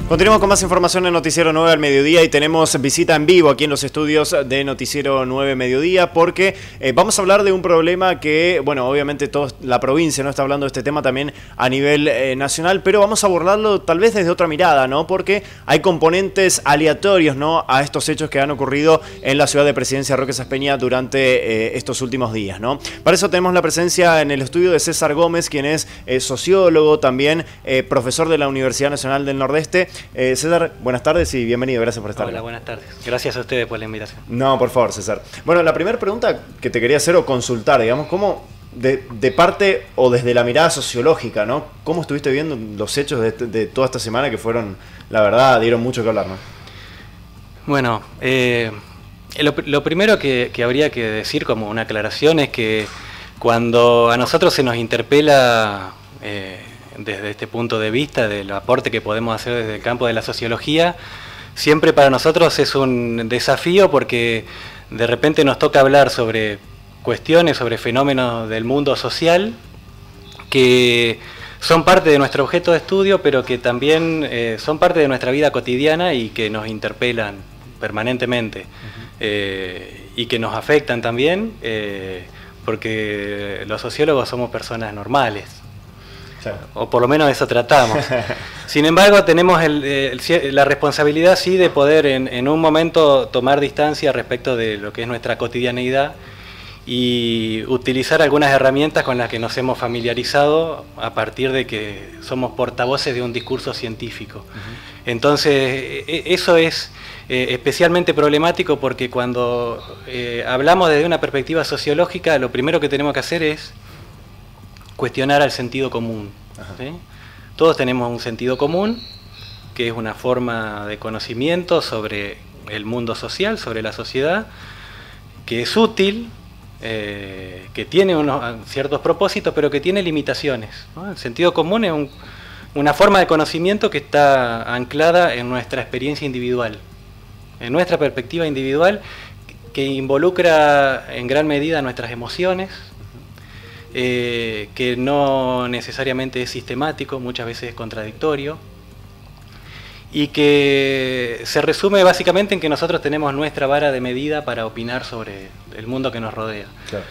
Continuamos con más información en Noticiero 9 al mediodía y tenemos visita en vivo aquí en los estudios de Noticiero 9 Mediodía porque vamos a hablar de un problema que, bueno, obviamente toda la provincia no está hablando de este tema también a nivel nacional, pero vamos a abordarlo tal vez desde otra mirada, ¿no? Porque hay componentes aleatorios, ¿no?, a estos hechos que han ocurrido en la ciudad de Presidencia Roque Saspeña durante estos últimos días, ¿no? Para eso tenemos la presencia en el estudio de César Gómez, quien es sociólogo, también profesor de la Universidad Nacional del Nordeste. César, buenas tardes y bienvenido, gracias por estar. Hola, buenas tardes. Gracias a ustedes por la invitación. No, por favor, César. Bueno, la primera pregunta que te quería hacer o consultar, digamos, ¿cómo de parte o desde la mirada sociológica, ¿no? ¿Cómo estuviste viendo los hechos de toda esta semana que fueron, la verdad, dieron mucho que hablar, ¿no? Bueno, lo primero que habría que decir como una aclaración es que cuando a nosotros se nos interpela desde este punto de vista del aporte que podemos hacer desde el campo de la sociología, siempre para nosotros es un desafío porque de repente nos toca hablar sobre cuestiones, sobre fenómenos del mundo social que son parte de nuestro objeto de estudio, pero que también son parte de nuestra vida cotidiana y que nos interpelan permanentemente y que nos afectan también porque los sociólogos somos personas normales. O por lo menos eso tratamos. Sin embargo, tenemos la responsabilidad sí de poder en un momento tomar distancia respecto de lo que es nuestra cotidianeidad y utilizar algunas herramientas con las que nos hemos familiarizado a partir de que somos portavoces de un discurso científico. Entonces, eso es especialmente problemático porque cuando hablamos desde una perspectiva sociológica, lo primero que tenemos que hacer es cuestionar al sentido común. ¿Sí? Todos tenemos un sentido común, que es una forma de conocimiento sobre el mundo social, sobre la sociedad, que es útil, que tiene unos ciertos propósitos, pero que tiene limitaciones, ¿no? El sentido común es una forma de conocimiento que está anclada en nuestra experiencia individual, en nuestra perspectiva individual, que involucra en gran medida nuestras emociones, que no necesariamente es sistemático, muchas veces es contradictorio, y que se resume básicamente en que nosotros tenemos nuestra vara de medida para opinar sobre el mundo que nos rodea. Claro.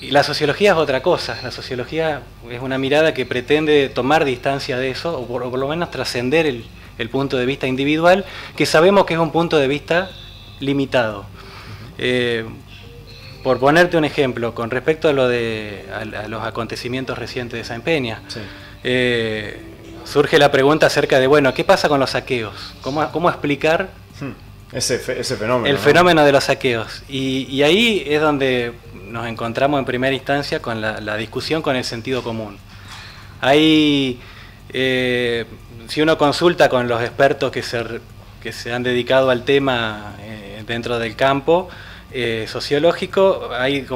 Y la sociología es otra cosa. La sociología es una mirada que pretende tomar distancia de eso, o por lo menos trascender el punto de vista individual, que sabemos que es un punto de vista limitado. Por ponerte un ejemplo, con respecto a los acontecimientos recientes de Sáenz Peña, sí. Surge la pregunta acerca de, bueno, ¿qué pasa con los saqueos? ¿Cómo explicar ese fenómeno? El fenómeno de los saqueos. Y ahí es donde nos encontramos en primera instancia con la discusión con el sentido común. Ahí, si uno consulta con los expertos que se han dedicado al tema dentro del campo, sociológico, hay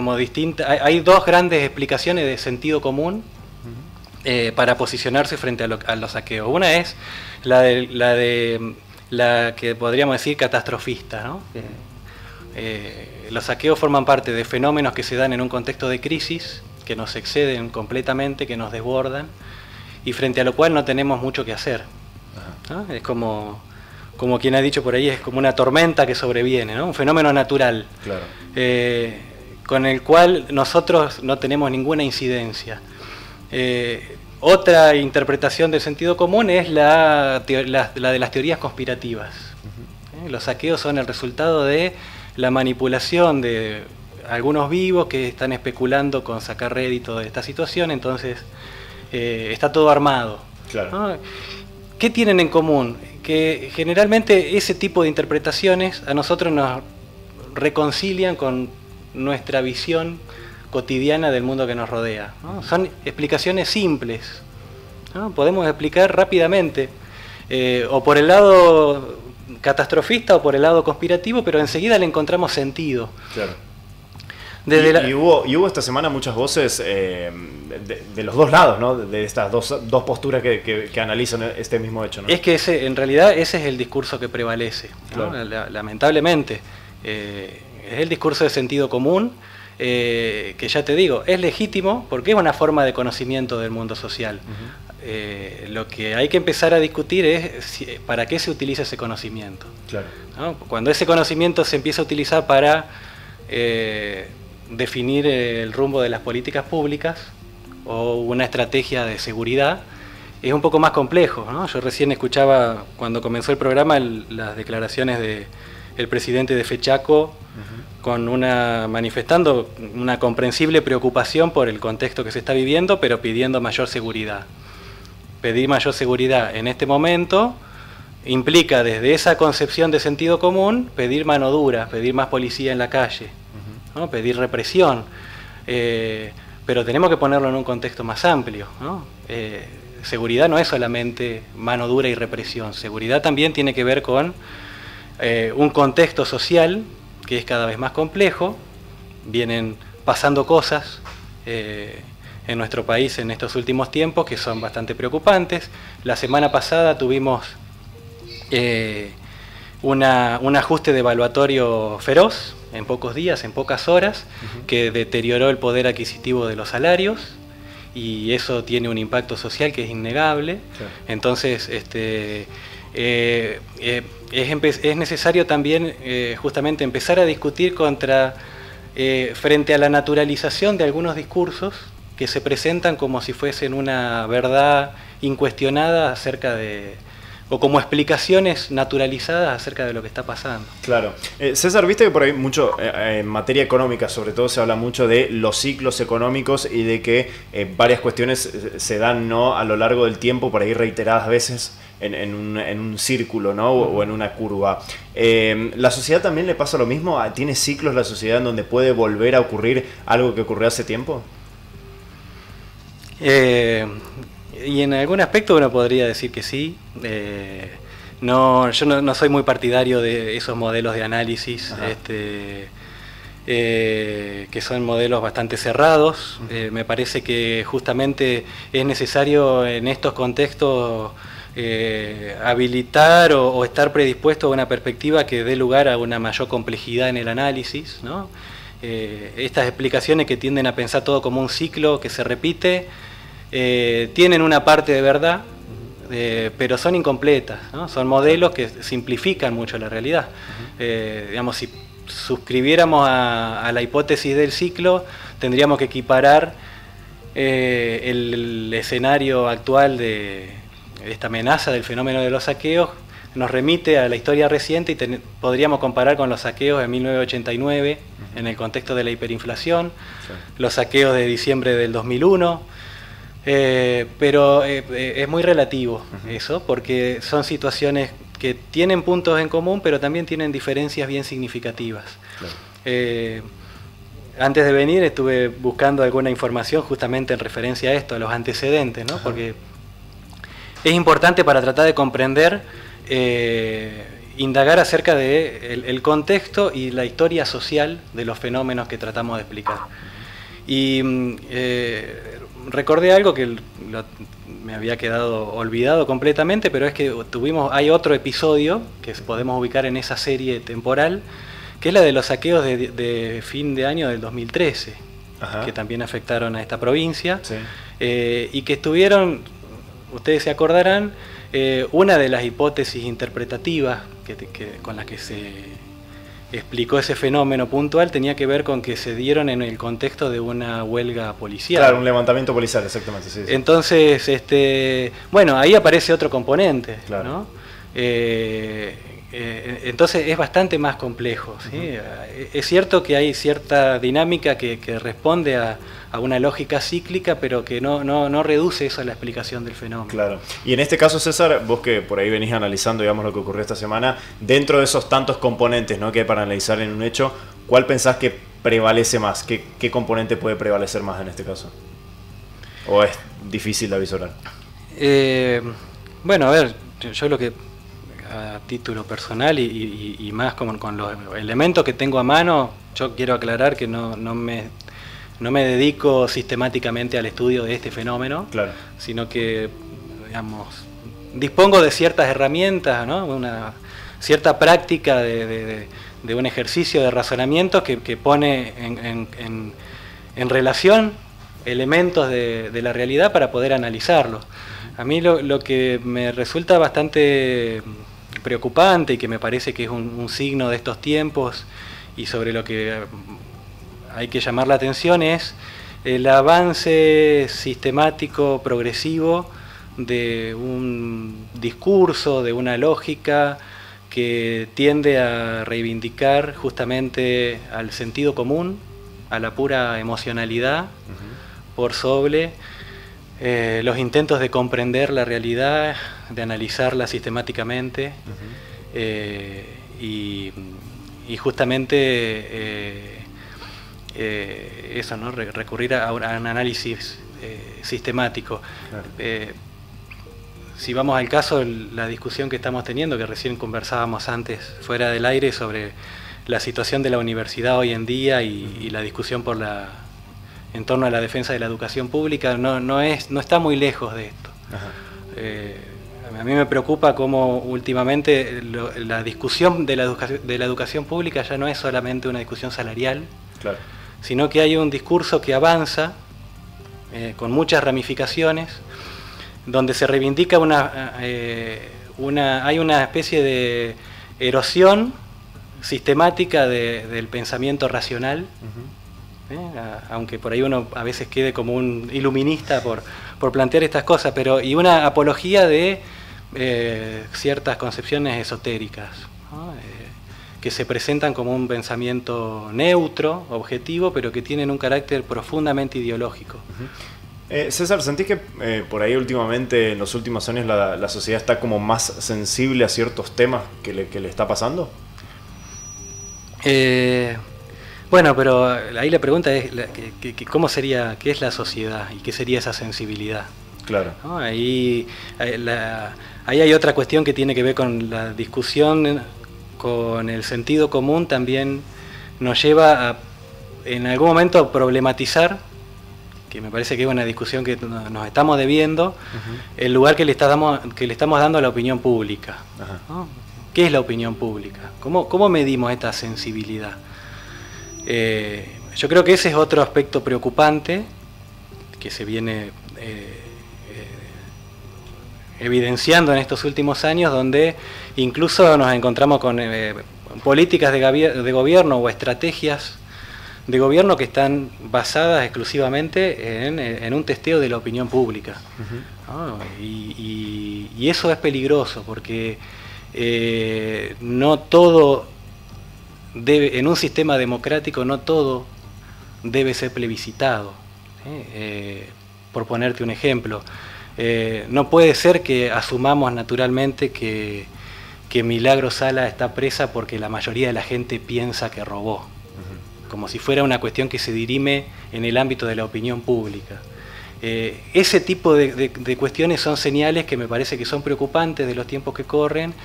hay dos grandes explicaciones de sentido común para posicionarse frente a los saqueos. Una es la que podríamos decir catastrofista, ¿no? Los saqueos forman parte de fenómenos que se dan en un contexto de crisis, que nos exceden completamente, que nos desbordan, y frente a lo cual no tenemos mucho que hacer, ¿no? Es como quien ha dicho por ahí, es como una tormenta que sobreviene, ¿no? Un fenómeno natural, claro. Con el cual nosotros no tenemos ninguna incidencia. Otra interpretación del sentido común es la de las teorías conspirativas. Los saqueos son el resultado de la manipulación de algunos vivos que están especulando con sacar rédito de esta situación, entonces está todo armado, claro. ¿No? ¿Qué tienen en común? Que generalmente ese tipo de interpretaciones a nosotros nos reconcilian con nuestra visión cotidiana del mundo que nos rodea, ¿no? Son explicaciones simples, ¿no? Podemos explicar rápidamente, o por el lado catastrofista o por el lado conspirativo, pero enseguida le encontramos sentido. Claro. Y hubo esta semana muchas voces de los dos lados, ¿no? De estas dos posturas que analizan este mismo hecho, ¿no? Es que en realidad ese es el discurso que prevalece, ¿no? Claro. Lamentablemente. Es el discurso de sentido común, que ya te digo, es legítimo porque es una forma de conocimiento del mundo social. lo que hay que empezar a discutir es para qué se utiliza ese conocimiento. Claro. ¿No? Cuando ese conocimiento se empieza a utilizar para definir el rumbo de las políticas públicas o una estrategia de seguridad, es un poco más complejo, ¿no? Yo recién escuchaba, cuando comenzó el programa, las declaraciones del presidente de FECHACO, manifestando una comprensible preocupación por el contexto que se está viviendo, pero pidiendo mayor seguridad. Pedir mayor seguridad en este momento implica, desde esa concepción de sentido común, pedir mano dura, pedir más policía en la calle, ¿no? Pedir represión, pero tenemos que ponerlo en un contexto más amplio, ¿no? Seguridad no es solamente mano dura y represión, seguridad también tiene que ver con un contexto social que es cada vez más complejo, vienen pasando cosas en nuestro país en estos últimos tiempos que son bastante preocupantes. La semana pasada tuvimos un ajuste devaluatorio feroz, en pocos días, en pocas horas, que deterioró el poder adquisitivo de los salarios, y eso tiene un impacto social que es innegable. Claro. Entonces, es necesario también justamente empezar a discutir frente a la naturalización de algunos discursos que se presentan como si fuesen una verdad incuestionada o como explicaciones naturalizadas acerca de lo que está pasando. Claro. César, viste que por ahí mucho, en materia económica sobre todo, se habla mucho de los ciclos económicos y de que varias cuestiones se dan, ¿no?, a lo largo del tiempo, por ahí reiteradas veces, en un círculo, ¿no?, o en una curva. ¿La sociedad también le pasa lo mismo? ¿Tiene ciclos la sociedad en donde puede volver a ocurrir algo que ocurrió hace tiempo? Y en algún aspecto uno podría decir que sí. Yo no soy muy partidario de esos modelos de análisis que son modelos bastante cerrados. Me parece que justamente es necesario en estos contextos habilitar o estar predispuesto a una perspectiva que dé lugar a una mayor complejidad en el análisis, ¿no? Estas explicaciones que tienden a pensar todo como un ciclo que se repite, tienen una parte de verdad, pero son incompletas, ¿no? Son modelos que simplifican mucho la realidad. Digamos, si suscribiéramos a la hipótesis del ciclo, tendríamos que equiparar el escenario actual de esta amenaza del fenómeno de los saqueos, nos remite a la historia reciente y podríamos comparar con los saqueos de 1989 en el contexto de la hiperinflación, los saqueos de diciembre del 2001, pero es muy relativo eso, porque son situaciones que tienen puntos en común, pero también tienen diferencias bien significativas. Claro. Antes de venir estuve buscando alguna información justamente en referencia a esto, a los antecedentes, ¿no? Porque es importante para tratar de comprender, indagar acerca del contexto y la historia social de los fenómenos que tratamos de explicar. Y recordé algo que me había quedado olvidado completamente, pero es que hay otro episodio que podemos ubicar en esa serie temporal, que es la de los saqueos de fin de año del 2013, que también afectaron a esta provincia, y que estuvieron, ustedes se acordarán, una de las hipótesis interpretativas con las que se explicó ese fenómeno puntual tenía que ver con que se dieron en el contexto de una huelga policial. Claro, un levantamiento policial, exactamente. Sí. Entonces, bueno, ahí aparece otro componente, claro, ¿no? Entonces es bastante más complejo, ¿sí? Es cierto que hay cierta dinámica que responde a una lógica cíclica, pero que no reduce eso a la explicación del fenómeno. Claro. Y en este caso, César, vos que por ahí venís analizando, digamos, lo que ocurrió esta semana, dentro de esos tantos componentes, ¿no?, que hay para analizar en un hecho, ¿cuál pensás que prevalece más? ¿Qué componente puede prevalecer más en este caso? ¿O es difícil de avisorar? Bueno, a ver, yo lo que a título personal y más con los elementos que tengo a mano, yo quiero aclarar que no me dedico sistemáticamente al estudio de este fenómeno, claro, sino que, digamos, dispongo de ciertas herramientas, ¿no?, una cierta práctica de un ejercicio de razonamiento que pone en relación elementos de la realidad para poder analizarlo. A mí lo que me resulta bastante preocupante y que me parece que es un signo de estos tiempos y sobre lo que hay que llamar la atención es el avance sistemático, progresivo de un discurso, de una lógica que tiende a reivindicar justamente al sentido común, a la pura emocionalidad, por sobre los intentos de comprender la realidad, de analizarla sistemáticamente y justamente eso, ¿no? Recurrir a un análisis sistemático. Claro. Si vamos al caso, la discusión que estamos teniendo, que recién conversábamos antes fuera del aire sobre la situación de la universidad hoy en día y la discusión en torno a la defensa de la educación pública, no está muy lejos de esto. A mí me preocupa cómo últimamente la discusión de la educación pública ya no es solamente una discusión salarial, claro, sino que hay un discurso que avanza con muchas ramificaciones, donde se reivindica hay una especie de erosión sistemática del pensamiento racional, aunque por ahí uno a veces quede como un iluminista por plantear estas cosas, y una apología de ciertas concepciones esotéricas, ¿no? Que se presentan como un pensamiento neutro, objetivo, pero que tienen un carácter profundamente ideológico. César, ¿sentís que por ahí últimamente, en los últimos años, la sociedad está como más sensible a ciertos temas que le está pasando? Bueno, pero ahí la pregunta es ¿cómo sería, qué es la sociedad y qué sería esa sensibilidad? Claro. ¿No? Ahí hay otra cuestión que tiene que ver con la discusión, con el sentido común, también nos lleva a, en algún momento, a problematizar, que me parece que es una discusión que nos estamos debiendo, el lugar que le estamos dando a la opinión pública. ¿No? ¿Qué es la opinión pública? ¿Cómo medimos esta sensibilidad? Yo creo que ese es otro aspecto preocupante que se viene evidenciando en estos últimos años, donde incluso nos encontramos con políticas de gobierno o estrategias de gobierno que están basadas exclusivamente en un testeo de la opinión pública. ¿No? Y eso es peligroso porque no todo debe, en un sistema democrático no todo debe ser plebiscitado. Por ponerte un ejemplo, no puede ser que asumamos naturalmente que Milagro Sala está presa porque la mayoría de la gente piensa que robó, como si fuera una cuestión que se dirime en el ámbito de la opinión pública. Ese tipo de cuestiones son señales que me parece que son preocupantes de los tiempos que corren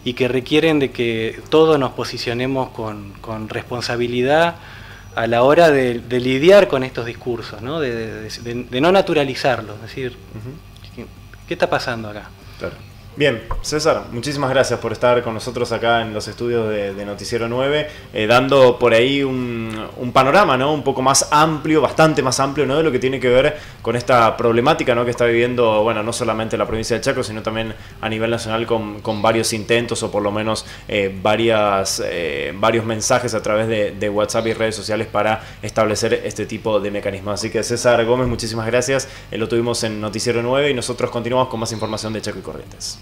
y que requieren de que todos nos posicionemos con responsabilidad a la hora de lidiar con estos discursos, ¿no? De no naturalizarlos, es decir, ¿qué está pasando acá? Claro. Bien, César, muchísimas gracias por estar con nosotros acá en los estudios de Noticiero 9, dando por ahí un panorama, ¿no? Un poco más amplio, bastante más amplio, ¿no? De lo que tiene que ver con esta problemática, ¿no? Que está viviendo, bueno, no solamente la provincia de Chaco, sino también a nivel nacional con varios intentos o por lo menos varios mensajes a través de WhatsApp y redes sociales para establecer este tipo de mecanismos. Así que César Gómez, muchísimas gracias. Lo tuvimos en Noticiero 9 y nosotros continuamos con más información de Chaco y Corrientes.